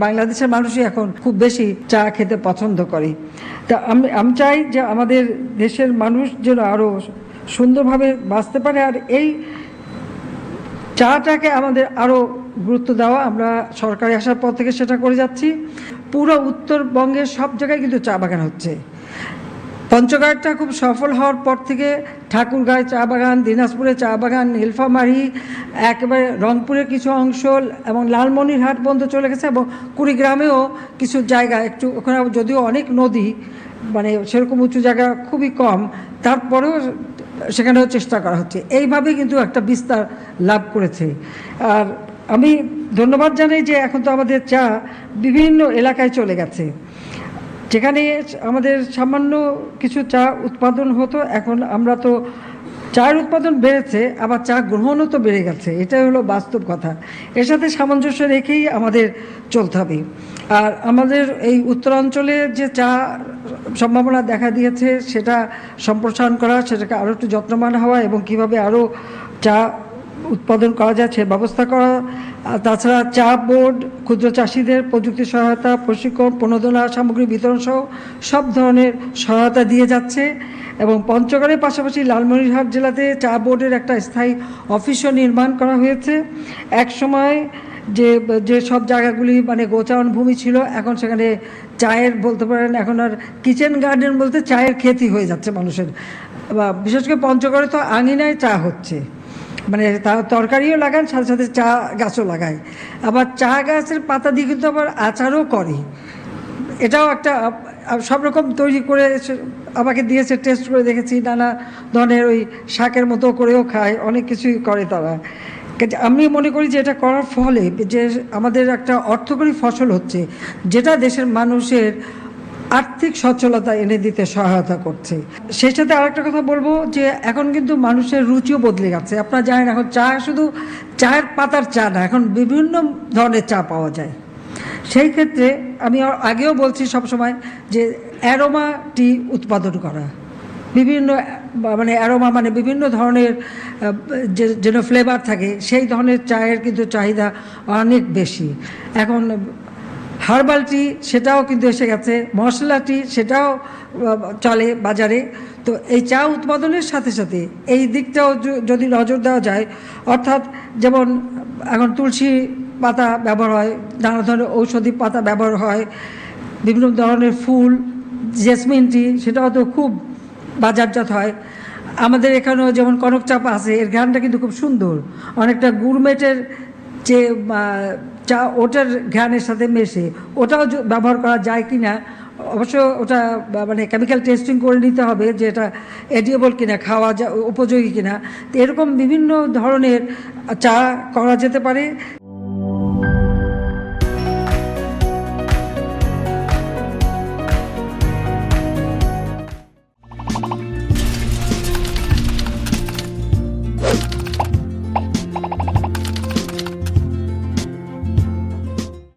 বাংলাদেশের মানুষই এখন খুব বেশি চা খেতে পছন্দ করে। তা আমি চাই যে আমাদের দেশের মানুষ যেন আরও সুন্দরভাবে বাঁচতে পারে, আর এই চাটাকে আমাদের আরও গুরুত্ব দেওয়া। আমরা সরকারে আসার পর থেকে সেটা করে যাচ্ছি। পুরো উত্তরবঙ্গের সব জায়গায় কিন্তু চা বাগান হচ্ছে। পঞ্চগড়টা খুব সফল হওয়ার পর থেকে ঠাকুরগাঁয় চা বাগান, দিনাজপুরে চা বাগান, নীলফামারী, একেবারে রংপুরের কিছু অংশ এবং লালমনিরহাট পর্যন্ত চলে গেছে, এবং কুড়িগ্রামেও কিছু জায়গা একটু, ওখানে যদিও অনেক নদী, মানে সেরকম উঁচু জায়গা খুবই কম, তারপরেও সেখানেও চেষ্টা করা হচ্ছে। এইভাবে কিন্তু একটা বিস্তার লাভ করেছে। আর আমি ধন্যবাদ জানাই যে এখন তো আমাদের চা বিভিন্ন এলাকায় চলে গেছে। যেখানে আমাদের সামান্য কিছু চা উৎপাদন হতো, এখন আমরা তো চায়ের উৎপাদন বেড়েছে, আবার চা গ্রহণও তো বেড়ে গেছে। এটাই হলো বাস্তব কথা। এর সাথে সামঞ্জস্য রেখেই আমাদের চলতে হবে। আর আমাদের এই উত্তরাঞ্চলে যে চা সম্ভাবনা দেখা দিয়েছে সেটা সম্প্রসারণ করা, সেটাকে আরও একটু যত্নবান হওয়া এবং কীভাবে আরও চা উৎপাদন করা যায় সে ব্যবস্থা করা। তাছাড়া চা বোর্ড, ক্ষুদ্র চাষিদের প্রযুক্তি সহায়তা, প্রশিক্ষণ, প্রণোদনা সামগ্রী বিতরণ সহ সব ধরনের সহায়তা দিয়ে যাচ্ছে। এবং পঞ্চগড়ের পাশাপাশি লালমনিরহাট জেলাতে চা বোর্ডের একটা স্থায়ী অফিসও নির্মাণ করা হয়েছে। এক সময় যে সব জায়গাগুলি মানে গোচারণ ভূমি ছিল, এখন সেখানে চায়ের বলতে পারেন এখন আর কিচেন গার্ডেন বলতে চায়ের খেতই হয়ে যাচ্ছে মানুষের। বিশেষ করে পঞ্চগড়ে তো আঙিনায় চা হচ্ছে, মানে তরকারিও লাগান, সাথে সাথে চা গাছও লাগায়। আবার চা গাছের পাতা দিয়ে কিন্তু আবার আচারও করে। এটাও একটা সব রকম তৈরি করে আমাকে দিয়েছে, টেস্ট করে দেখেছি। নানা ধরনের ওই শাকের মতো করেও খায়, অনেক কিছুই করে তারা। আমি মনে করি যে এটা করার ফলে যে আমাদের একটা অর্থকরী ফসল হচ্ছে, যেটা দেশের মানুষের আর্থিক সচ্ছলতা এনে দিতে সহায়তা করছে। সেই সাথে আরেকটা কথা বলবো যে এখন কিন্তু মানুষের রুচিও বদলে গেছে। আপনারা জানেন এখন চা শুধু চায়ের পাতার চা না, এখন বিভিন্ন ধরনের চা পাওয়া যায়। সেই ক্ষেত্রে আমি আগেও বলছি সবসময় যে অ্যারোমা টি উৎপাদন করা, বিভিন্ন মানে অ্যারোমা মানে বিভিন্ন ধরনের যেন ফ্লেভার থাকে, সেই ধরনের চায়ের কিন্তু চাহিদা অনেক বেশি। এখন হার্বাল টি সেটাও কিন্তু এসে গেছে, মশলা টি সেটাও চলে বাজারে। তো এই চা উৎপাদনের সাথে সাথে এই দিকটাও যদি নজর দেওয়া যায়, অর্থাৎ যেমন এখন তুলসী পাতা ব্যবহার হয়, নানা ধরনের ঔষধি পাতা ব্যবহার হয়, বিভিন্ন ধরনের ফুল, জেসমিন টি সেটাও তো খুব বাজারজাত হয়। আমাদের এখানেও যেমন কনক চাপা আছে, এর ঘ্রাণটা কিন্তু খুব সুন্দর, অনেকটা গুড়মেটের যে চা ওটার ঘ্রাণের সাথে মেশে, ওটাও ব্যবহার করা যায় কি না, অবশ্য ওটা মানে কেমিক্যাল টেস্টিং করে নিতে হবে যে এটা এডিয়েবল কিনা, খাওয়া উপযোগী কিনা। তো এরকম বিভিন্ন ধরনের চা করা যেতে পারে।